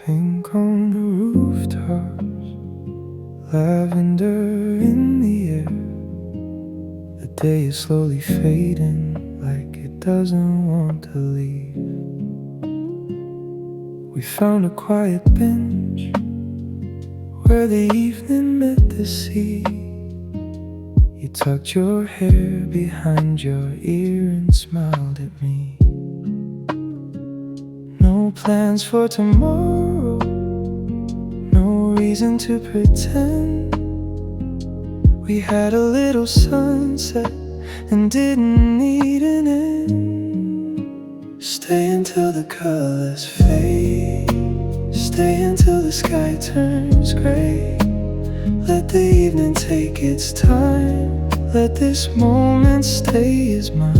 Pink on the rooftops, lavender in the air. The day is slowly fading like it doesn't want to leave. We found a quiet bench where the evening met the sea. You tucked your hair behind your ear and smiled at me. No plans for tomorrow, no reason to pretend. We had a little sunset and didn't need an end. Stay until the colors fade, stay until the sky turns gray. Let the evening take its time, let this moment stay as mine.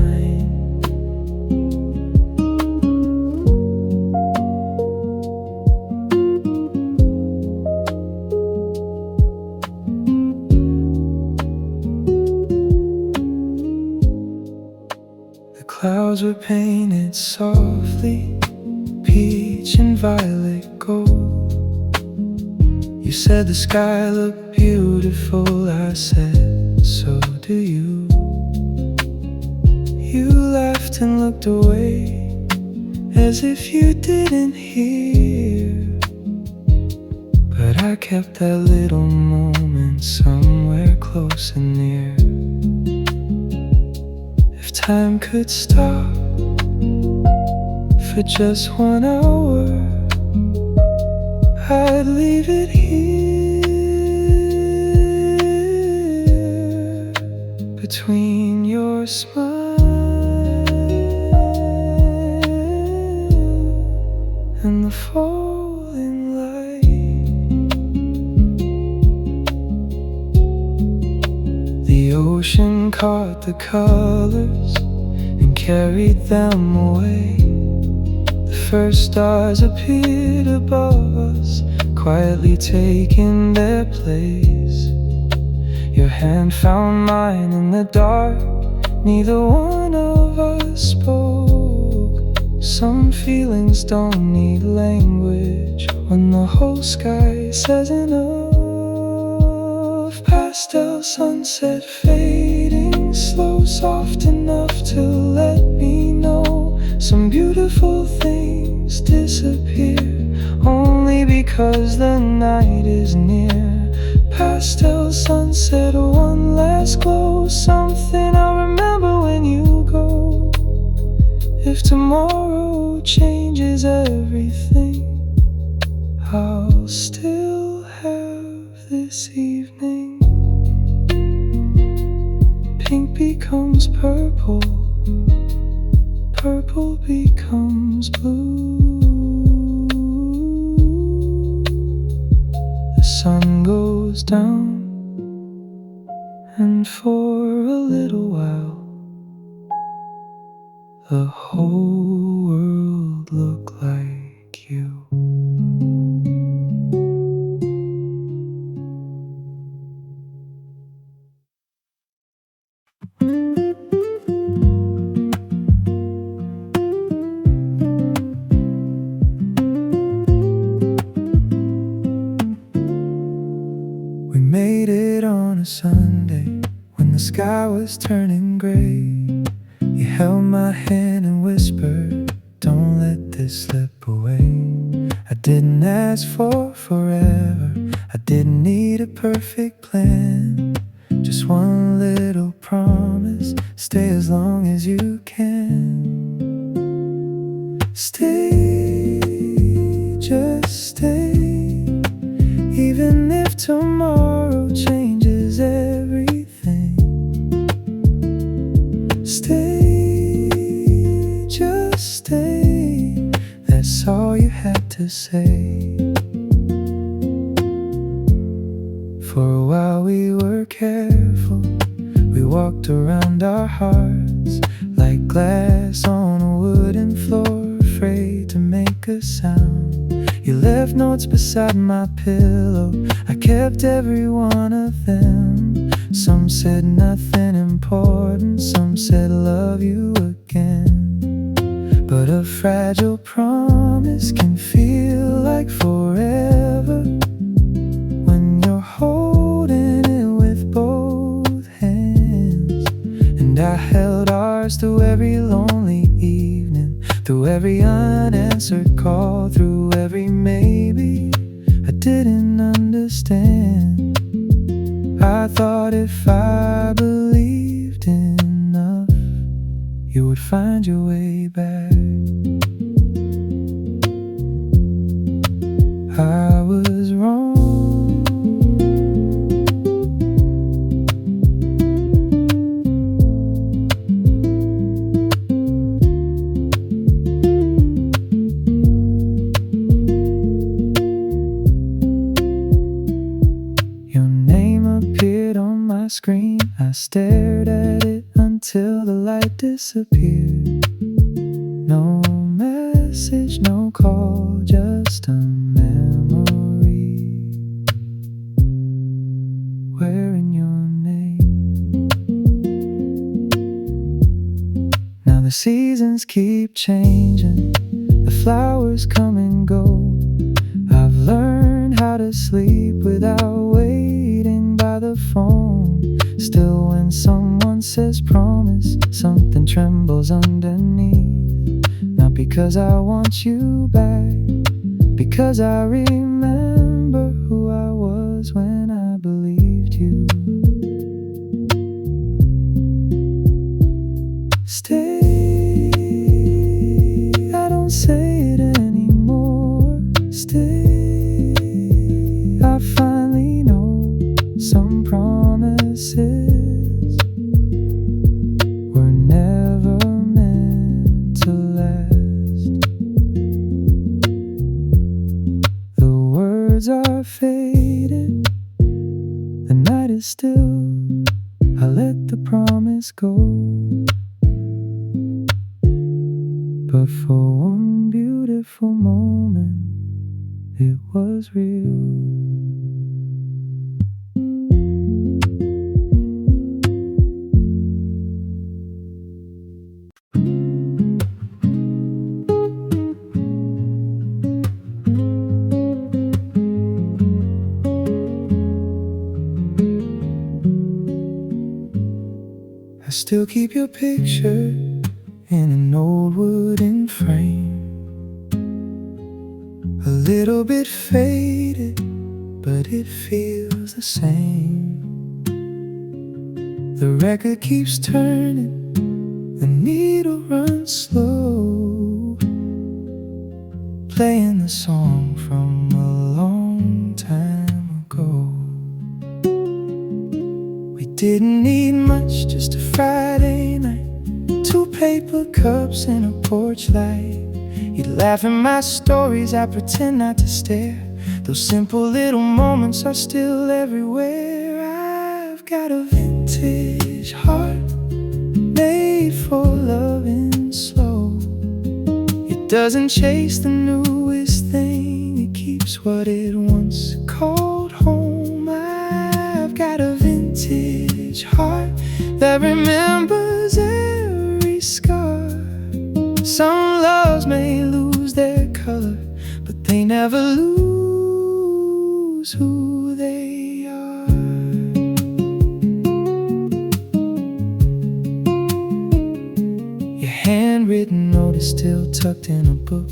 Clouds were painted softly, peach and violet gold. You said the sky looked beautiful, I said, so do you. You laughed and looked away, as if you didn't hear. But I kept that little moment somewhere close and near. If time could stop for just 1 hour, I'd leave it here between your smile and the falling light. The ocean caught the colors and carried them away. The first stars appeared above us, quietly taking their place. Your hand found mine in the dark, neither one of us spoke. Some feelings don't need language when the whole sky says enough. Pastel sunset fading slow, soft enough to let me know some beautiful things disappear only because the night is near. Pastel sunset, one last glow, something I'll remember when you go. If tomorrow changes everything, I'll still have this evening. Pink becomes purple, purple becomes blue. The sun goes down, and for a little while the whole world looked like you. We made it on a Sunday when the sky was turning gray. You held my hand and whispered, don't let this slip away. I didn't ask for forever, I didn't need a perfect plan. Just one little promise, stay as long as you can. Stay, just stay, even if tomorrow changes everything. Stay, just stay, that's all you had to say. For a while we were careful, we walked around our hearts like glass on a wooden floor, afraid to make a sound. You left notes beside my pillow, I kept every one of them. Some said nothing important, some said love you again. But a fragile promise can feel like like forever when you're holding it with both hands. And I held ours through every lonely evening, through every unanswered call, through every maybe I didn't understand. I thought if I believed enough, you would find your way back. I was wrong. Your name appeared on my screen. I stared at it until the light disappeared. No message, no call, just a memory wearing your name. Now the seasons keep changing, the flowers come and go. I've learned how to sleep without waiting by the phone. Still when someone says promise, something trembles underneath. Not because I want you back, because I remember who I was when I believed you. Stay, I don't say it anymore. Stay, I finally know some promises were never meant to last. The words are faded, the night is still, I let the promise go. But for one beautiful moment, it was real. I still keep your picture in an old wooden frame, a little bit faded, but it feels the same. The record keeps turning, the needle runs slow, playing the song from a long time ago. We didn't need much, just a Friday night, 2 paper cups and a porch light. You'd laugh at my stories, I pretend not to stare. Those simple little moments are still everywhere. I've got a vintage heart made for loving slow. It doesn't chase the newest thing, it keeps what it once called home. I've got a vintage heart that remembers every scar. Some loves may lose their color, but they never lose who they are. Your handwritten note is still tucked in a book.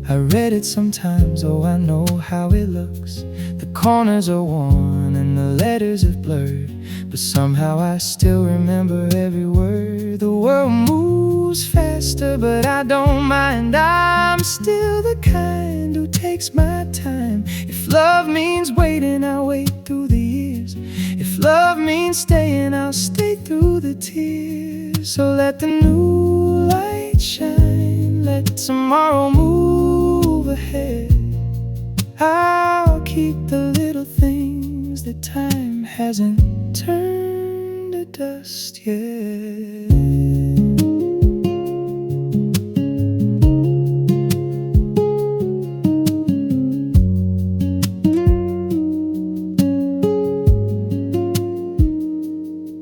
I read it sometimes, oh I know how it looks. The corners are worn and the letters have blurred, but somehow I still remember every word. The world moves faster, but I don't mind. I'm still the kind who takes my time. If love means waiting, I'll wait through the years. If love means staying, I'll stay through the tears. So let the new light shine, let tomorrow move ahead. I'll keep the little things that time hasn't turned to dust yet.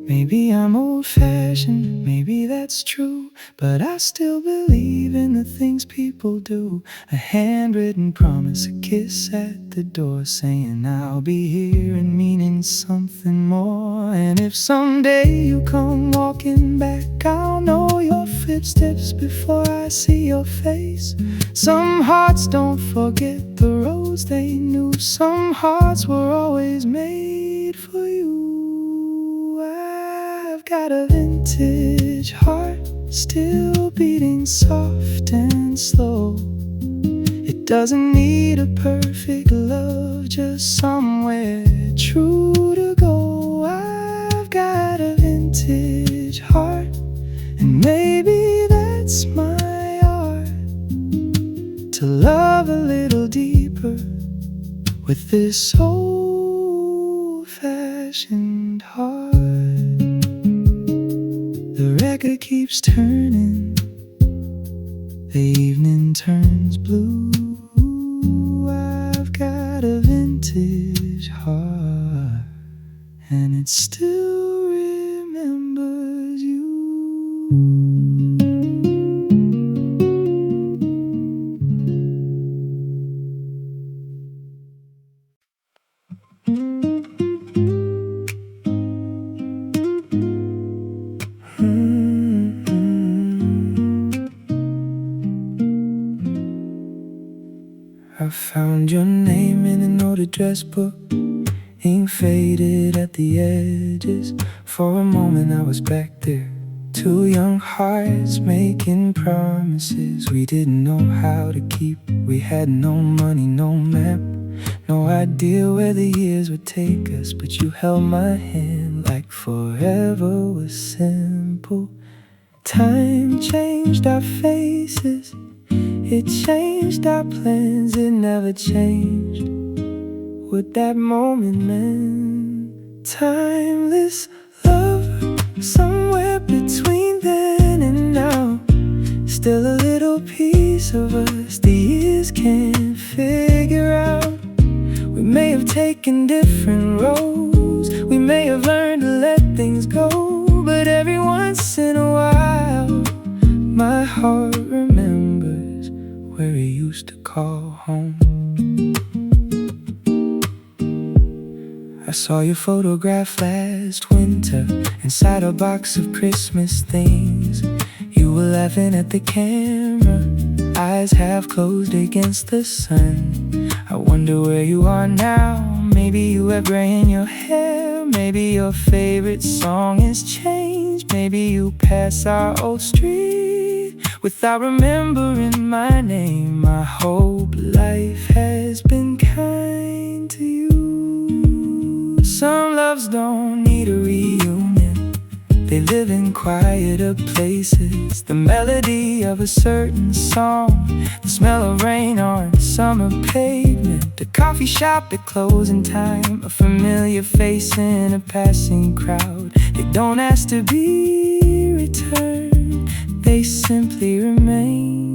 Maybe I'm old-fashioned, maybe that's true, but I still believe in the things people people do. A handwritten promise, a kiss at the door, saying I'll be here and meaning something more. And if someday you come walking back, I'll know your footsteps before I see your face. Some hearts don't forget the roads they knew. Some hearts were always made for you. I've got a vintage heart, still beating soft and slow. It doesn't need a perfect love, just somewhere true to go. I've got a vintage heart, and maybe that's my art, to love a little deeper with this old-fashioned heart. The record keeps turning, the evening turns blue. I've got a vintage heart, and it still remembers you. I found your name in an old address book, ink faded at the edges. For a moment I was back there, two young hearts making promises we didn't know how to keep. We had no money, no map, no idea where the years would take us. But you held my hand like forever was simple. Time changed our faces, it changed our plans, it never changed what that moment meant. Timeless love, somewhere between then and now. Still a little piece of us the years can't figure out. We may have taken different roads, we may have learned to let things go, but every once in a while my heart remembers where it used to call home. I saw your photograph last winter inside a box of Christmas things. You were laughing at the camera, eyes half closed against the sun. I wonder where you are now. Maybe you have gray in your hair, maybe your favorite song has changed. Maybe you pass our old street without remembering my name. I hope life has been kind to you. Some loves don't need a reunion, they live in quieter places. The melody of a certain song, the smell of rain on summer pavement, the coffee shop at closing time, a familiar face in a passing crowd. They don't ask to be returned, they simply remain.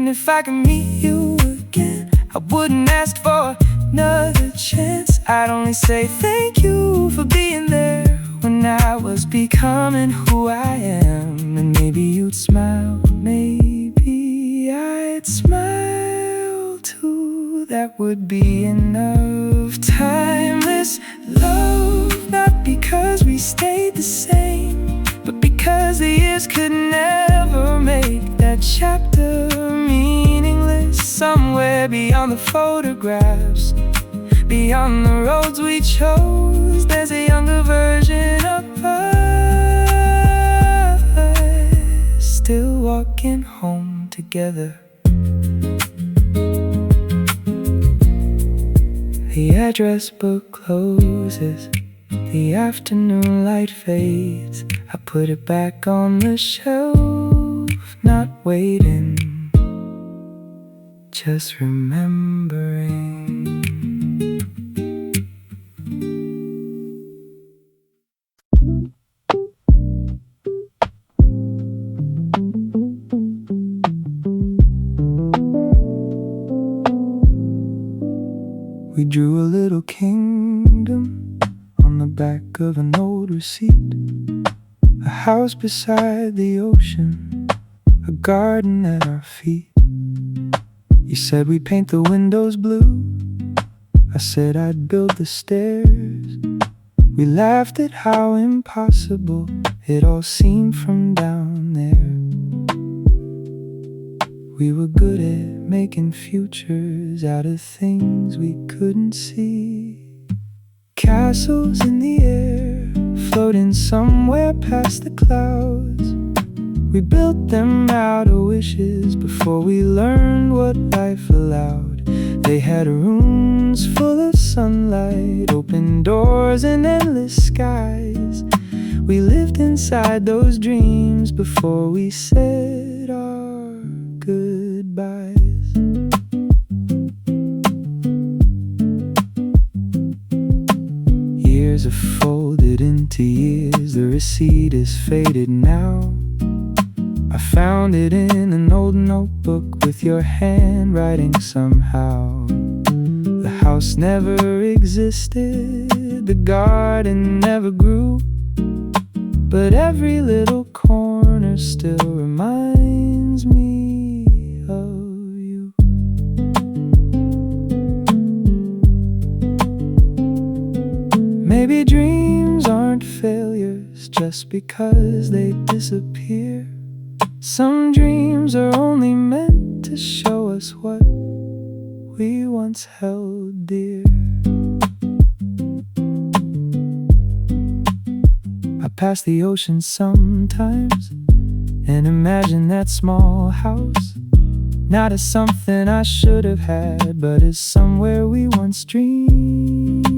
If I could meet you again, I wouldn't ask for another chance. I'd only say thank you for being there when I was becoming who I am. And maybe you'd smile, maybe I'd smile too. That would be enough. Timeless love, not because we stayed the same, but because the years could never make that chapter meaningless. Somewhere beyond the photographs, beyond the roads we chose, there's a younger version of us, still walking home together. The address book closes, the afternoon light fades. I put it back on the shelf, not waiting, just remembering. We drew a little kingdom on the back of an old receipt. A house beside the ocean, a garden at our feet. You said we'd paint the windows blue, I said I'd build the stairs. We laughed at how impossible it all seemed from down there. We were good at making futures out of things we couldn't see. Castles in the air, floating somewhere past the clouds. We built them out of wishes before we learned what life allowed. They had rooms full of sunlight, open doors and endless skies. We lived inside those dreams before we said our goodbyes. Years have folded into years, the receipt is faded now. I found it in an old notebook with your handwriting somehow. The house never existed, the garden never grew, but every little corner still reminds me of you. Maybe dreams aren't failures just because they disappear. Some dreams are only meant to show us what we once held dear. I pass the ocean sometimes and imagine that small house, not as something I should have had, but as somewhere we once dreamed.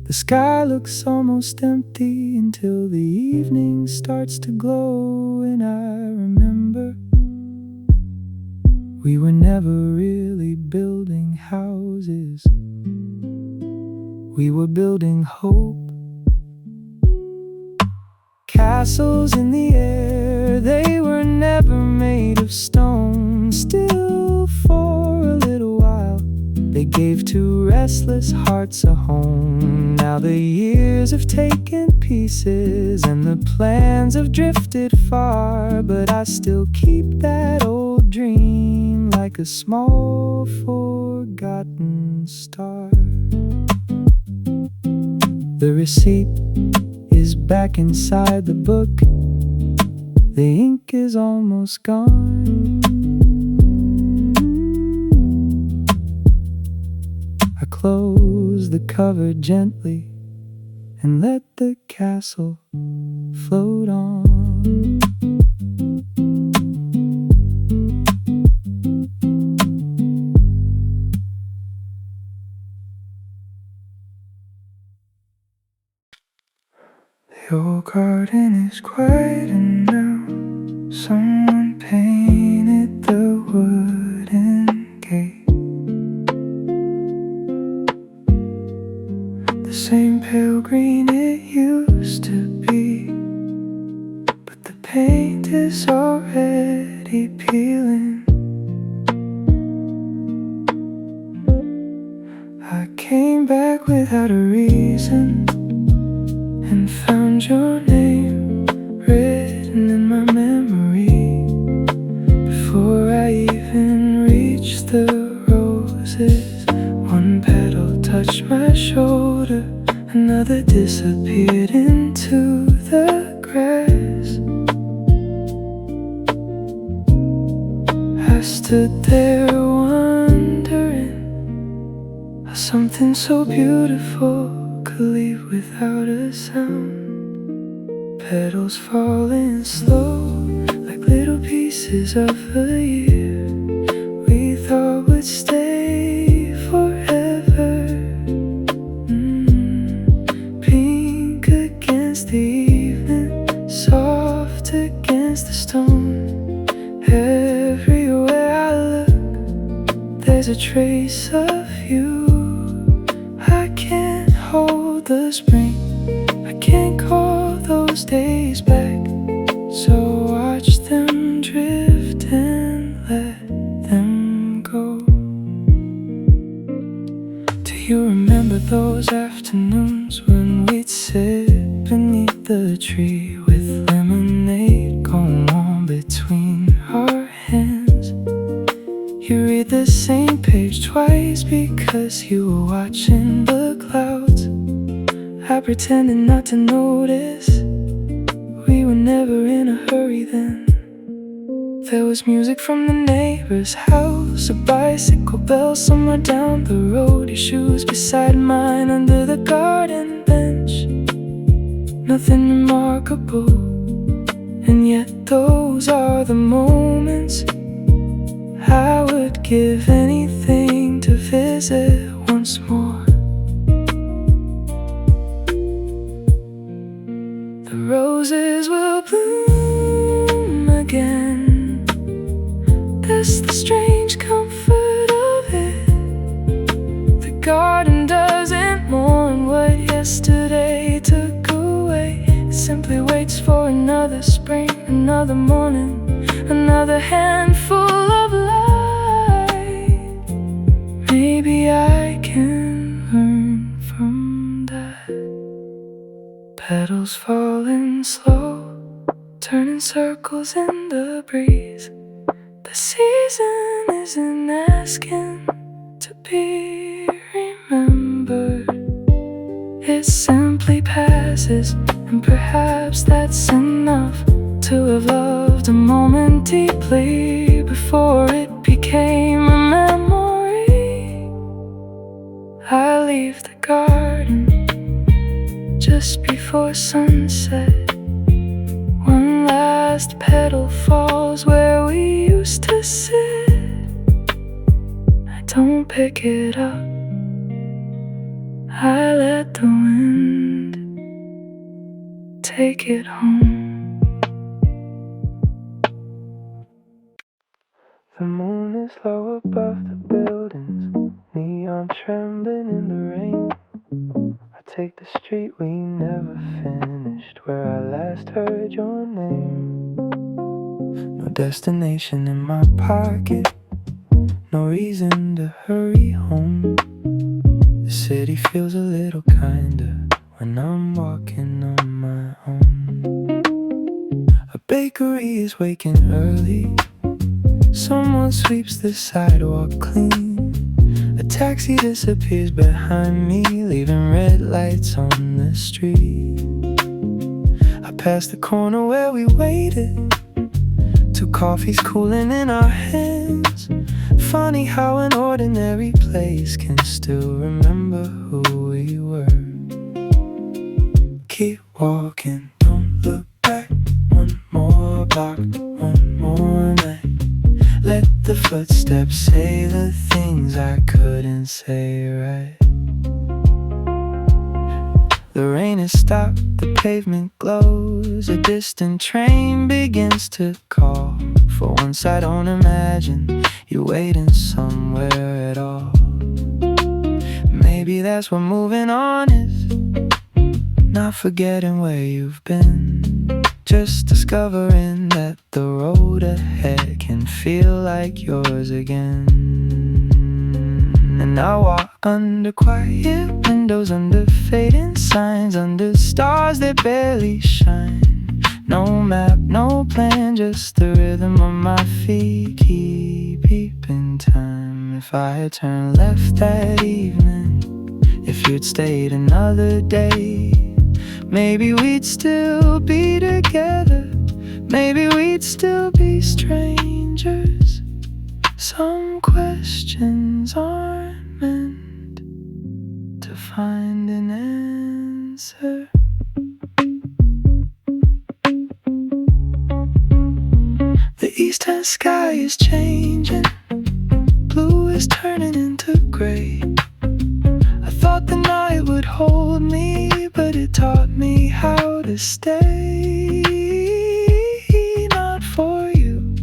The sky looks almost empty until the evening starts to glow, and I remember we were never really building houses, we were building hope. Castles in the air, they were never made of stone. Still for a little while they gave to restless hearts a home. Now the years have taken pieces and the plans have drifted far, but I still keep that old dream like a small forgotten star. The receipt is back inside the book, the ink is almost gone. I close the cover gently and let the castle float on. The old garden is quiet and now someone painted the wooden gate. The same pale green it used to be, but the paint is already peeling. I came back without a reason and found your name written in my memory before I even reached the roses. One petal touched my shoulder, another disappeared into the grass. I stood there wondering how something so beautiful could leave without a sound. Petals falling slow like little pieces of a year we thought would stay forever. Pink against the evening, soft against the stone. Everywhere I look, there's a trace of you. I can't hold the spring, I can't call those days back, so watch them drift and let them go. Do you remember those afternoons when we'd sit beneath the tree with lemonade, go on You read the same page twice because you were watching the clouds. I pretended not to notice. We were never in a hurry then. There was music from the neighbor's house, a bicycle bell somewhere down the road, your shoes beside mine under the garden bench. Nothing remarkable, and yet those are the moments I would give anything to visit once more. The roses will bloom again. That's the strange comfort of it. The garden doesn't mourn what yesterday took away. It simply waits for another spring, another morning, another handful of light. Maybe I can learn from that. Petals falling slow, turning circles in the breeze. The season isn't asking to be remembered. It simply passes, and perhaps that's enough to have loved a moment deeply before it became a memory. I leave the garden just before sunset. One last petal falls where we used to sit. I don't pick it up, I let the wind take it home. The moon is low above the buildings, neon trembling in the rain. I take the street we never finished, where I last heard your name. No destination in my pocket, no reason to hurry home. The city feels a little kinder when I'm walking on my own. A bakery is waking early, someone sweeps the sidewalk clean. A taxi disappears behind me, leaving red lights on the street. I pass the corner where we waited, two coffees cooling in our hands. Funny how an ordinary place can still remember who we were. Keep walking, don't look back. One more block, one more night. Let the footsteps say the things I couldn't say right. The rain has stopped, the pavement glows. A distant train begins to call. For once I don't imagine you waiting somewhere at all. Maybe that's what moving on is, not forgetting where you've been, just discovering that the road ahead can feel like yours again. And I walk under quiet windows, under fading signs, under stars that barely shine. No map, no plan, just the rhythm of my feet keep beeping time. If I had turned left that evening, if you'd stayed another day, maybe we'd still be together, maybe we'd still be strangers. Some questions aren't meant to find an answer. The eastern sky is changing, blue is turning into gray. I thought the night would hold me, but it taught me how to stay. Not for you,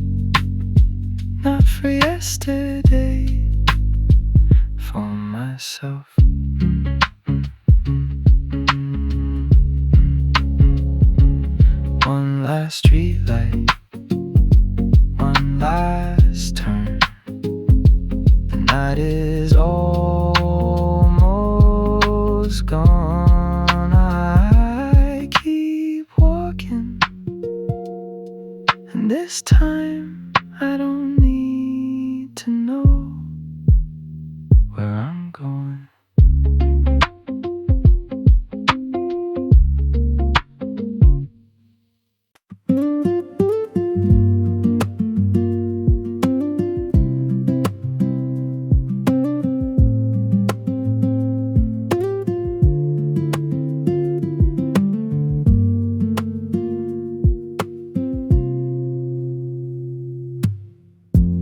not for yesterday, for myself. One last street light, one last turn. The night is almost gone. I keep walking, and this time I don't need to know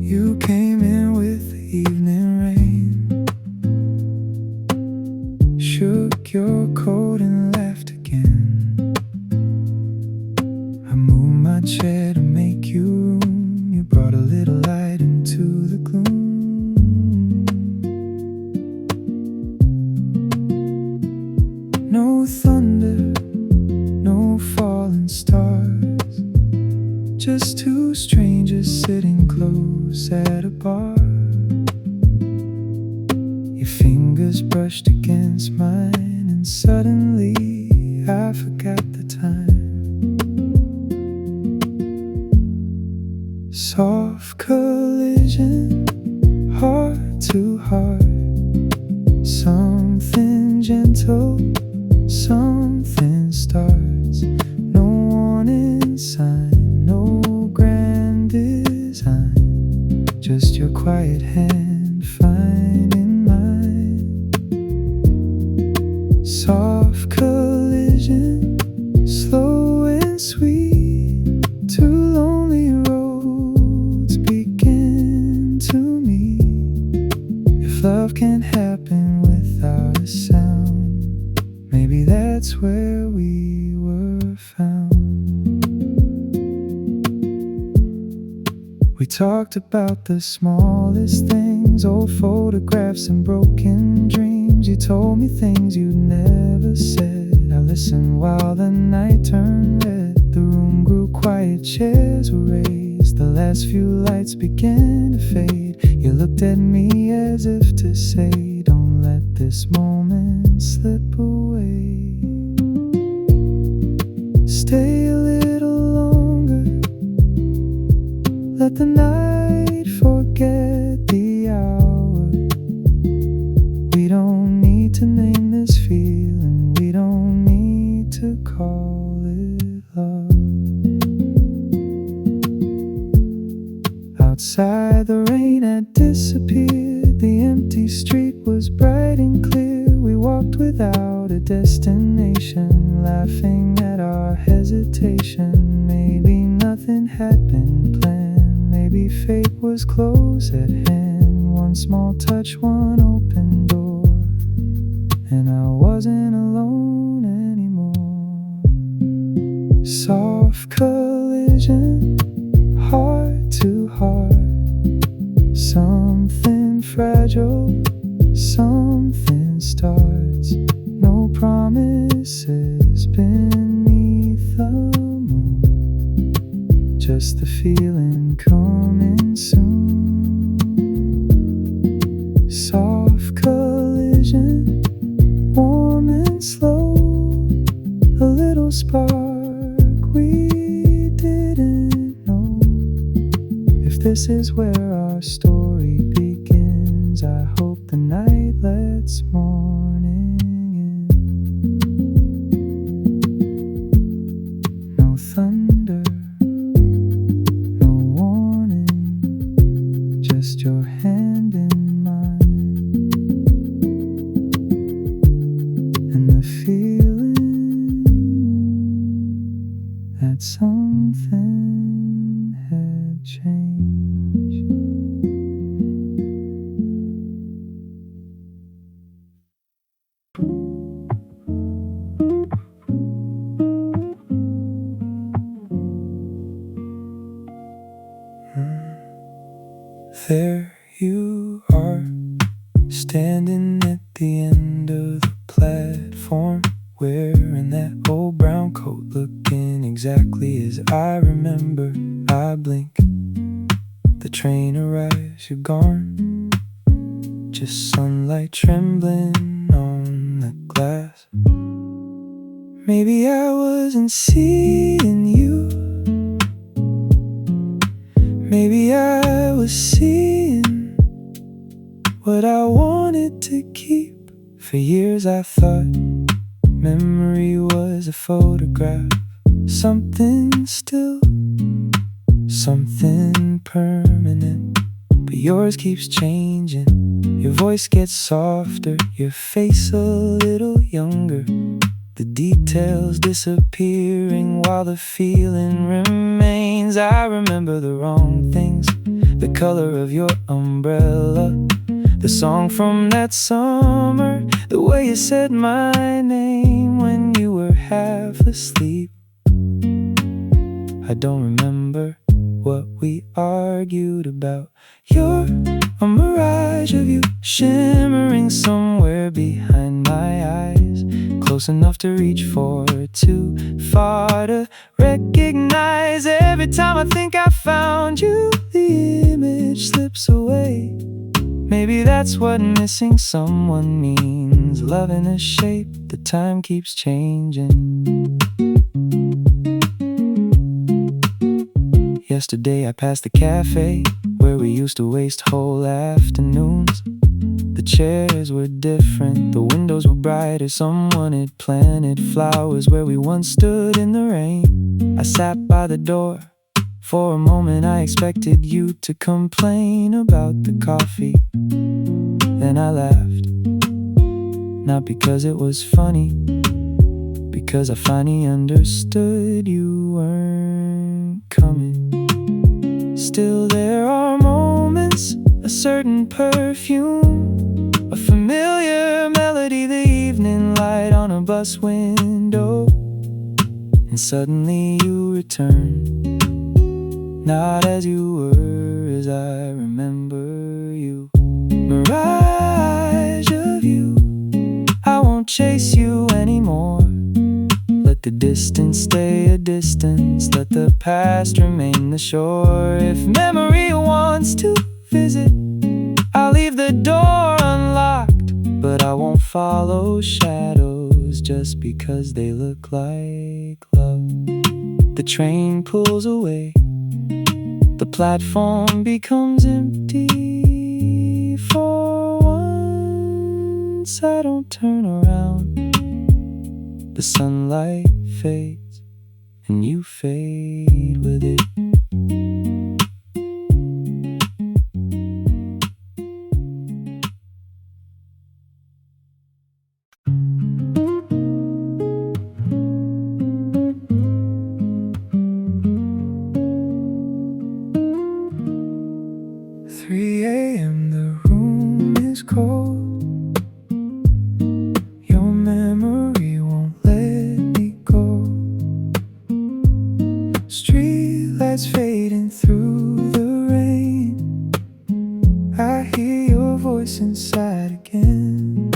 You came in with the evening rain, shook your coat and laughed again. I moved my chair to make you room. You brought a little light into the gloom. No thunder, no falling stars, just two strangers sitting close at a bar. Your fingers brushed against mine, and suddenly I forgot the time. Soft collision, heart to heart, something gentle, something starts. No warning sign, no grand design, just your quiet hand finding mine. Soft collision, slow and sweet, two lonely roads begin to meet. If love can happen without a sound, maybe that's where we were found. We talked about the smallest things, old photographs and broken dreams. You told me things you'd never said. I listened while the night turned red. The room grew quiet, chairs were raised. The last few lights began to fade. You looked at me as if to say, don't let this moment slip away. Stay a little longer, let the night forget the hour. We don't need to name this feeling, we don't need to call it love. Outside the rain had disappeared, the empty street was bright and clear. We walked without a destination, laughing at our hesitation. Maybe nothing had been planned, maybe fate was close at hand. One small touch, one open door, and I wasn't alone anymore. Soft collision, heart to heart, something fragile, something starts. No promises beneath the moon, just the feeling coming soon. Soft collision, warm and slow, a little spark we didn't know. If this is where our story begins, I hope the night lets morning in. No thunder, no warning, just your hand in mine, and the feeling that something had changed. There you are, standing at the end of the platform, wearing that old brown coat, looking exactly as I remember. I blink, the train arrives, you're gone, just sunlight trembling on the glass. Maybe I wasn't seeing you, maybe I was seeing what I wanted to keep. For years I thought memory was a photograph, something still, something permanent. But yours keeps changing, your voice gets softer, your face a little younger. The details disappearing while the feeling remains. I remember the wrong things, the color of your umbrella, the song from that summer, the way you said my name when you were half asleep. I don't remember what we argued about. You're a mirage of you, shimmering somewhere behind my eyes, close enough to reach for, too far to recognize. Every time I think I found you, the image slips away. Maybe that's what missing someone means. Love in a shape that time keeps changing. Yesterday I passed the cafe where we used to waste whole afternoons. The chairs were different, the windows were brighter. Someone had planted flowers where we once stood in the rain. I sat by the door. For a moment I expected you to complain about the coffee. Then I laughed, not because it was funny, because I finally understood you weren't coming. Still there are moments, a certain perfume, a familiar melody, the evening light on a bus window. And suddenly you return, not as you were, as I remember you. Mirage of you, I won't chase you anymore. Let the distance stay a distance, let the past remain the shore. If memory wants to visit, I'll leave the door unlocked, but I won't follow shadows just because they look like love. The train pulls away, the platform becomes empty. For once I don't turn around. The sunlight fades, and you fade with it. Streetlights fading through the rain, I hear your voice inside again.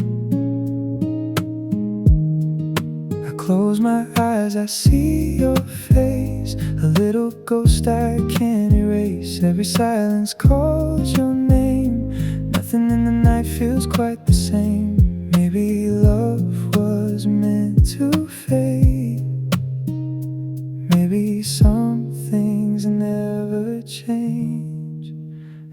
I close my eyes, I see your face, a little ghost I can't erase. Every silence calls your name, nothing in the night feels quite the same. Maybe love was meant to fade. Maybe some things never change.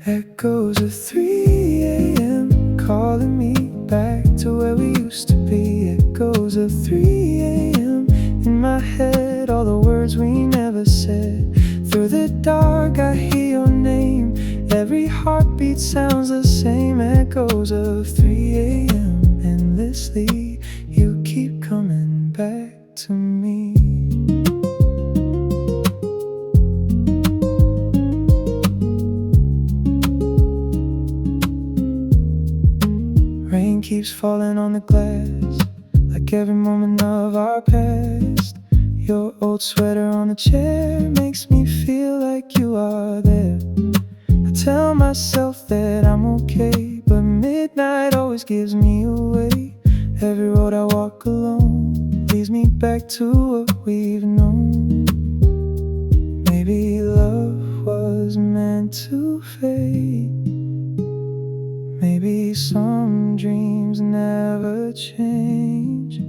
Echoes of 3 a.m. calling me back to where we used to be. Echoes of 3 a.m. in my head, all the words we never said. Through the dark I hear your name, every heartbeat sounds the same. Echoes of 3 a.m. endlessly, you keep coming back to me. Rain keeps falling on the glass, like every moment of our past. Your old sweater on the chair makes me feel like you are there. I tell myself that I'm okay, but midnight always gives me away. Every road I walk alone leads me back to what we've known. Maybe love was meant to fade. Maybe some dreams never change.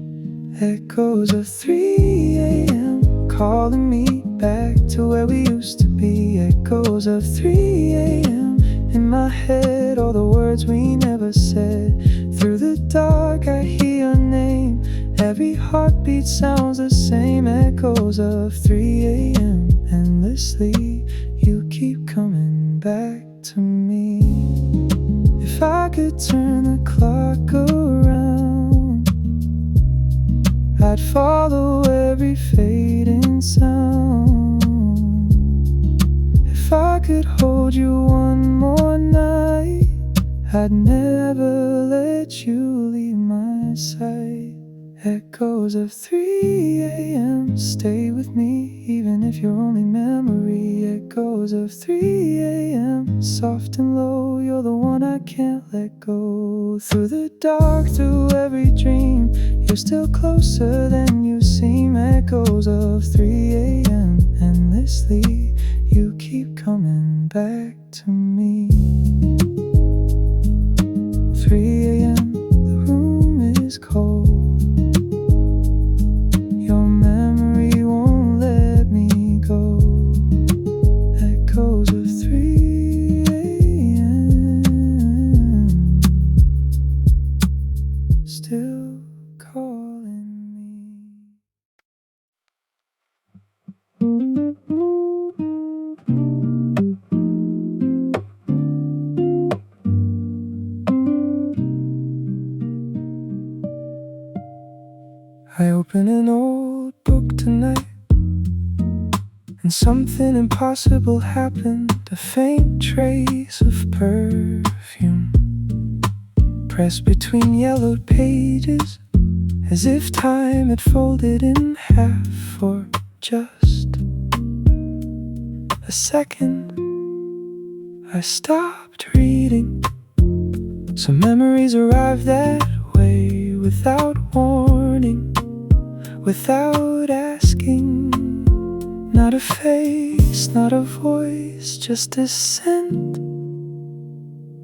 Echoes of 3 a.m. calling me back to where we used to be. Echoes of 3 a.m. in my head, all the words we never said. Through the dark I hear your name, every heartbeat sounds the same. Echoes of 3 a.m. endlessly, you keep coming back to me. If I could turn the clock around, I'd follow every fading sound. If If I could hold you one more night, I'd never let you leave my side. Echoes of 3 a.m. stay with me, even if you're only memory. Echoes of 3 a.m. soft and low, you're the one I can't let go. Through the dark, through every dream, you're still closer than you seem. Echoes of 3 a.m. endlessly, you keep coming back to me. 3 a.m. the room is cold. Your memory won't let me go. Echoes of 3 a.m. still calling me. I open an old book tonight, and something impossible happened. A faint trace of perfume pressed between yellowed pages, as if time had folded in half for just a second. I stopped reading. Some memories arrived that way, without warning, without asking. Not a face, not a voice, just a scent,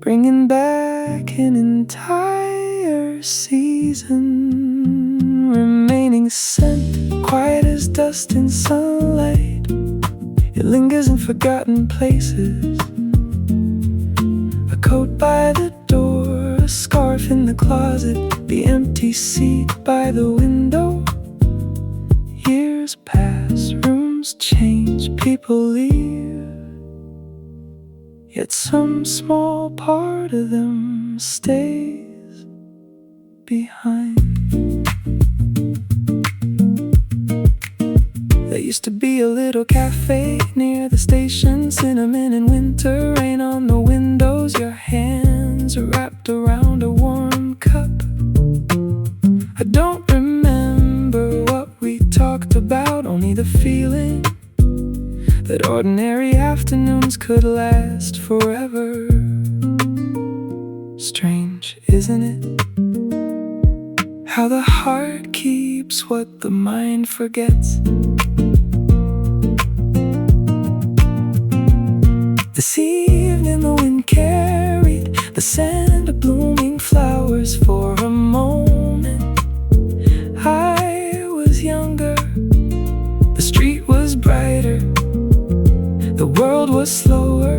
bringing back an entire season. Remaining scent, quiet as dust in sunlight. It lingers in forgotten places. A coat by the door, a scarf in the closet, the empty seat by the window. Years pass, rooms change, people leave, yet some small part of them stays behind. There used to be a little cafe near the station, cinnamon and winter rain on the windows. Your hands are wrapped around a warm cup. I don't remember what we talked about, only the feeling that ordinary afternoons could last forever. Strange, isn't it? How the heart keeps what the mind forgets. This evening the wind carried the scent of blooming flowers. For a moment I was younger, the street was brighter, the world was slower,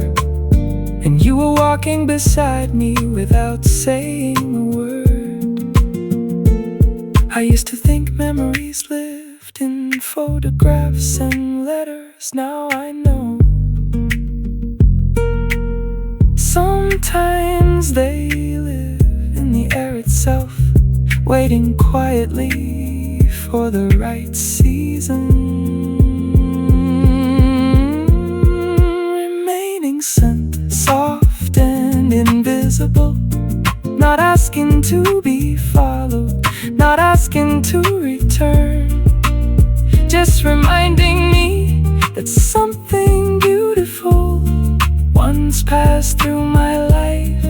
and you were walking beside me without saying a word. I used to think memories lived in photographs and letters. Now I know sometimes they live in the air itself, waiting quietly for the right season. Remaining scent, soft and invisible, not asking to be followed, not asking to return, just reminding me that something beautiful once passed through my life,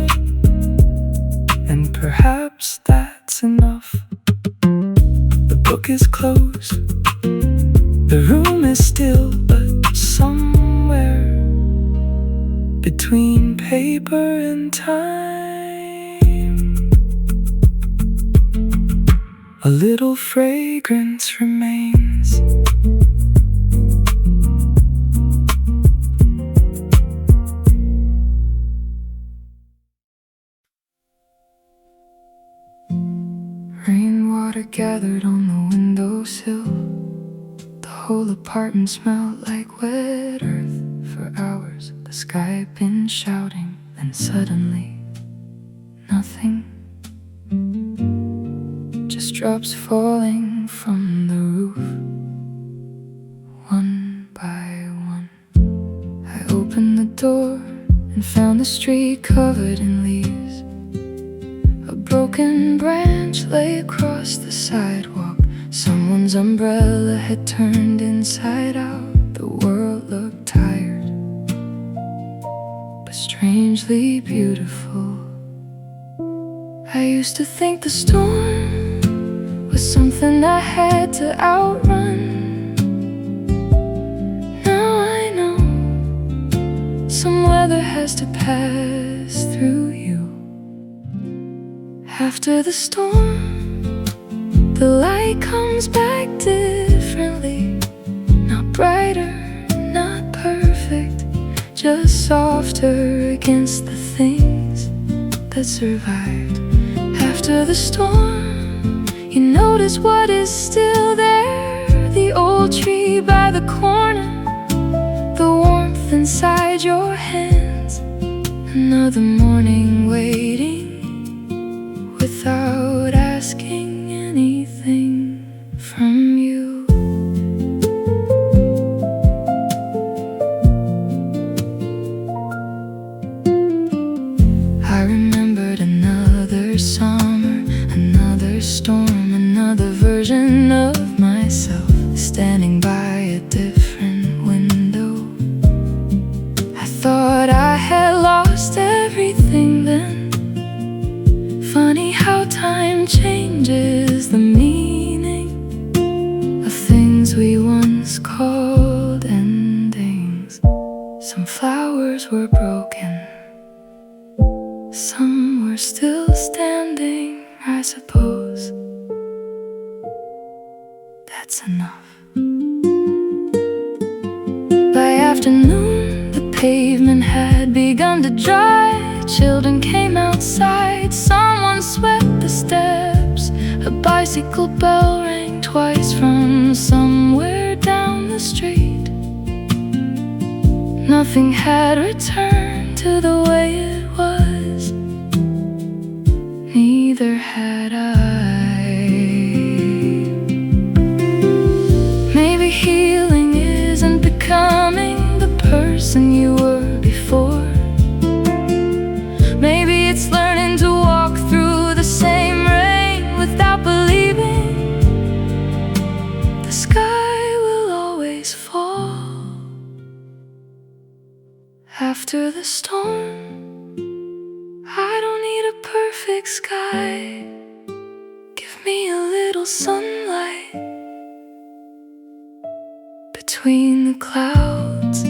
and perhaps that's enough. The book is closed, the room is still, but somewhere between paper and time, a little fragrance remains. Rainwater gathered on the windowsill. The whole apartment smelled like wet earth. For hours the sky had been shouting, then suddenly nothing. Just drops falling from the roof, one by one. I opened door and found the street covered in leaves. A broken branch lay across the sidewalk. Someone's umbrella had turned inside out. The world looked tired, but strangely beautiful. I used to think the storm was something I had to outrun. Now I know some weather has to pass through you. After the storm, the light comes back differently. Not brighter, not perfect, just softer against the things that survived. After the storm, you notice what is still there. The old tree by the corner, the warmth inside your hands. Another morning waiting without asking anything from you. I remembered another summer, another storm, another version of myself, standing by a different window. I thought I had lost everything then. Funny how time changes the meaning of things we once called endings. Some flowers were broken, some were still standing. I suppose that's enough. By afternoon, the pavement had begun to dry. Children came outside, someone swept the steps. A bicycle bell rang twice from somewhere down the street. Nothing had returned to the way it was, neither had I. Maybe healing isn't becoming the person you were before. Maybe it's learning to walk through the same rain without believing the sky will always fall. After the storm, I don't need a perfect sky. Give me a little sunlight between the clouds.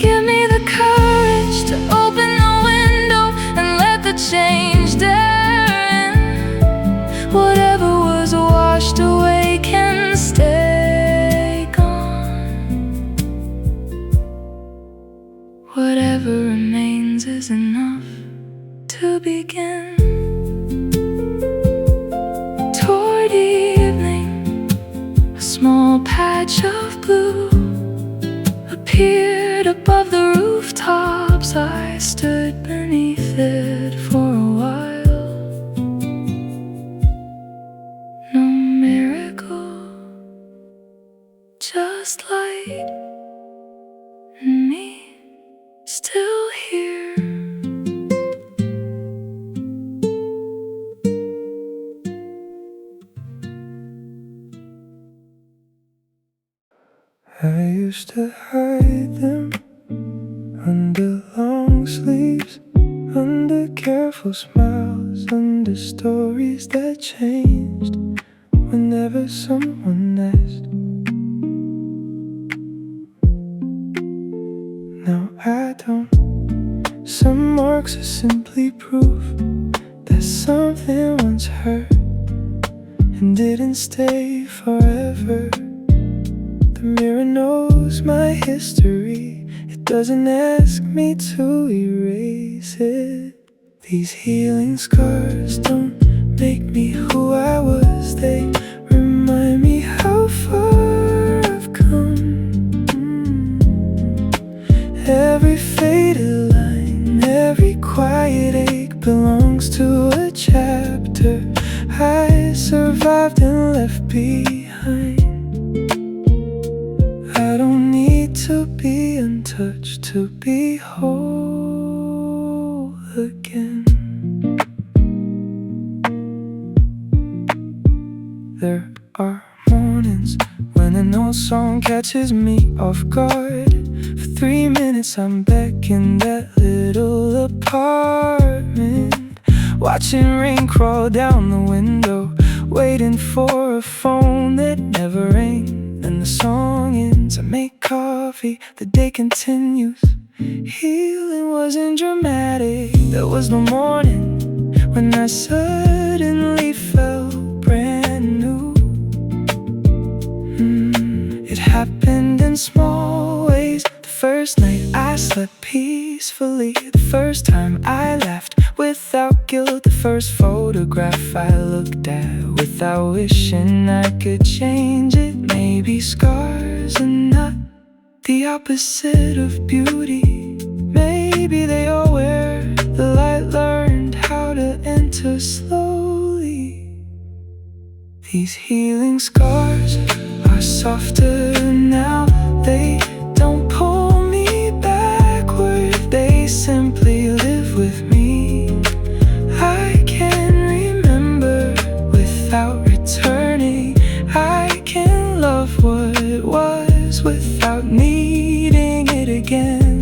Give me the courage to open the window and let the change there in. Whatever was washed away can stay gone. Whatever remains is enough to begin. Toward evening, a small patch of blue appeared above the rooftops. I stood beneath it for a while. No miracle, just light and me still here. I used to hide them under long sleeves, under careful smiles, under stories that changed whenever someone asked. Now I don't. Some marks are simply proof that something once hurt and didn't stay forever. The mirror knows my history. It doesn't ask me to erase it. These healing scars don't make me who I was. They remind me how far I've come. Every faded line, every quiet ache belongs to a chapter I survived and left behind. I don't need to be untouched be whole again. There are mornings when an old song catches me off guard. For 3 minutes I'm back in that little apartment, watching rain crawl down the window, waiting for a phone that never rang. Then the song ends, I make coffee, the day continues. Healing wasn't dramatic. There was no morning when I suddenly felt brand new. It happened in small ways. The first night I slept peacefully, the first time I laughed without guilt, the first photograph I looked at without wishing I could change it. Maybe scars are not the opposite of beauty. Maybe they are where the light learned how to enter slowly. These healing scars are softer now. They don't pull me backward, they simply live with me. I can remember without returning. I can love what was without needing it again.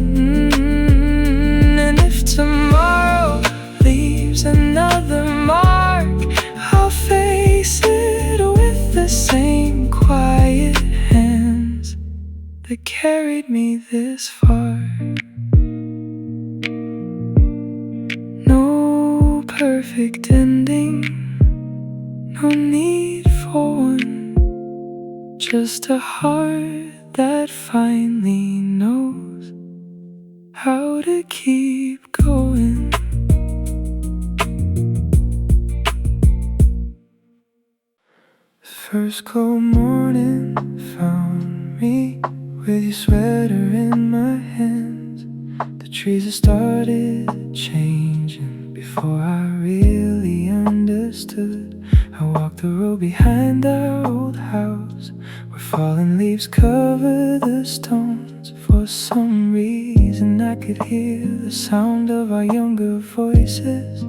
And if tomorrow leaves another mark, I'll face it with the same quiet hands that carried me this far. No perfect ending, no need for one, just a heart that finally knows how to keep going. The first cold morning found me with your sweater in my hands. The trees have started changing before I really understood. I walked the road behind our old house, where fallen leaves cover the stones. For some reason I could hear the sound of our younger voices.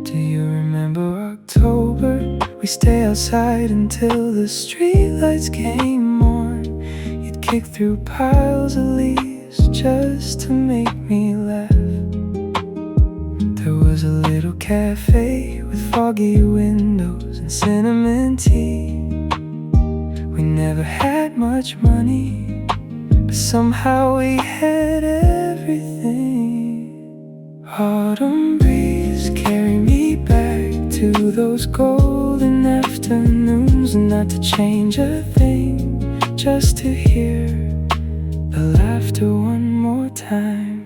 Do you remember October? We stay outside until the streetlights came on. You'd kick through piles of leaves just to make me laugh. There was a little cafe with foggy windows and cinnamon tea. We never had much money, but somehow we had everything. Autumn breeze carry me back to those golden afternoons, and not to change a thing, just to hear the laughter one more time.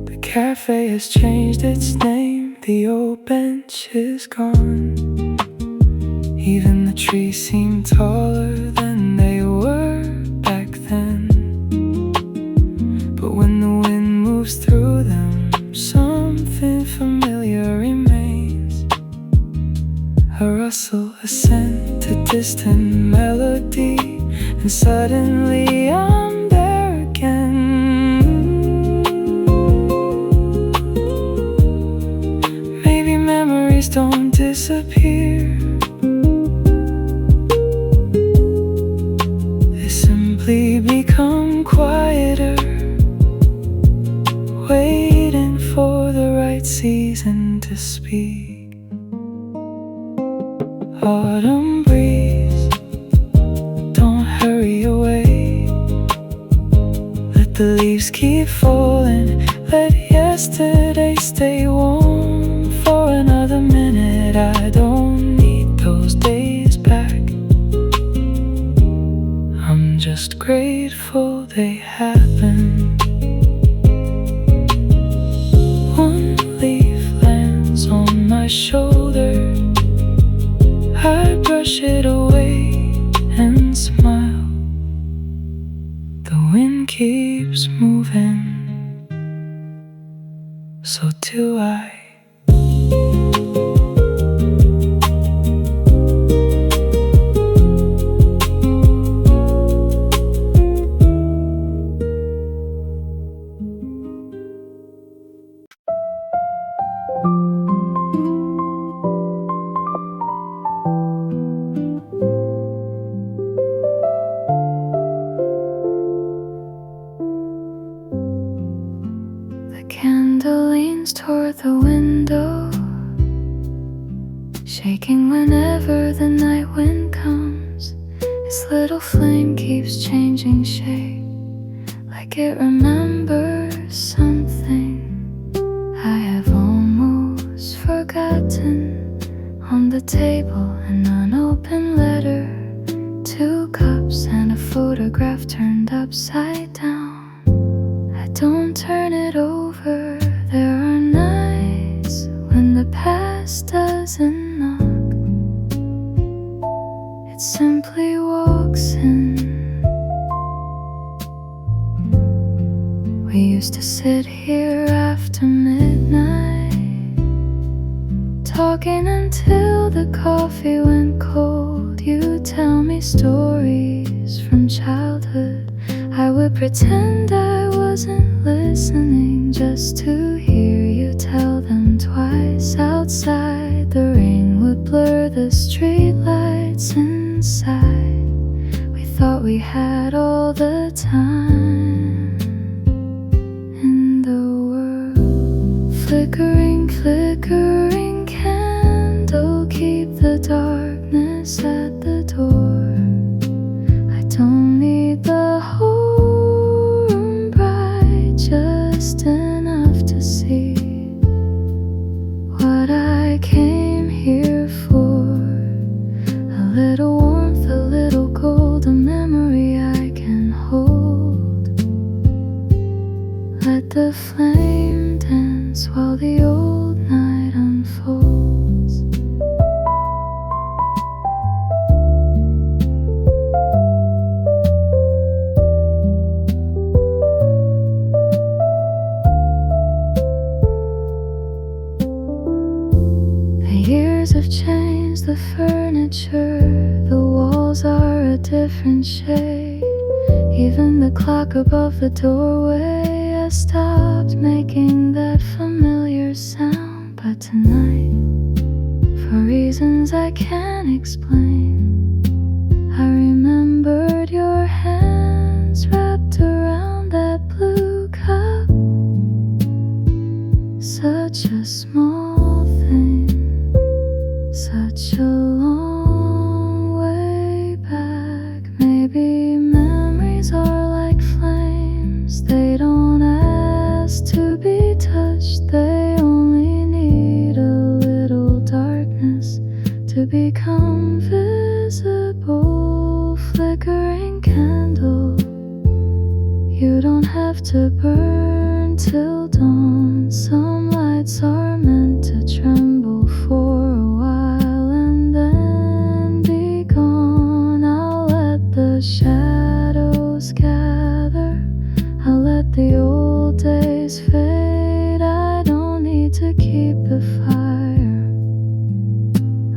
The cafe has changed its name, the old bench is gone. Even the trees seem taller than they were back then. But when the wind moves through them, something familiar remains. A rustle, a scent, a distant melody, and suddenly I'm there again. Maybe memories don't disappear, they simply become quieter, waiting for the right season to speak. Autumn breeze, don't hurry away. Let the leaves keep falling, let yesterday stay warm for another minute. I don't need those days back, I'm just grateful they happened. One leaf lands on my shoulder, I brush it away and smile. The wind keeps moving, shaking whenever the night wind comes. Its little flame keeps changing shape, like it remembers something I have almost forgotten. On the table, an unopened letter, 2 cups and a photograph turned upside down. I don't turn it over. There are nights when the past doesn't knock. It simply walks in. We used to sit here after midnight, talking until the coffee went cold. You tell me stories from childhood. I would pretend I wasn't listening, just to hear you tell them twice. Outside, the rain would blur the streetlights inside. We thought we had all the time in the world. Flickering, flickering candle, keep the darkness at the door. I don't need the whole room bright, just enough to see what I came here for. A little warmth, a little gold, a memory I can hold. Let the flame dance while the old night unfolds. The years have changed the furniture, the walls are a different shade. Even the clock above the doorway has stopped making that familiar sound. But tonight, for reasons I can't explain, I remembered your hands wrapped around that blue cup. Such a small thing, such a long way back. Maybe memories are like flames, they don't ask to be touched, they only need a little darkness to become visible. Flickering candle, you don't have to burn till dawn. Some lights are meant to tremble for a while and then be gone. I'll let the shadows gather, I'll let the old days fade. I don't need to keep the fire.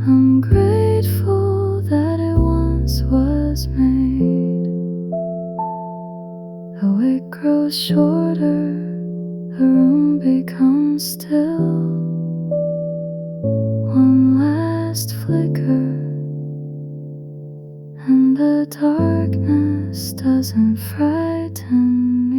I'm grateful that it once was made. The wick grows shorter, the room becomes still. One last flicker, and the darkness doesn't frighten me.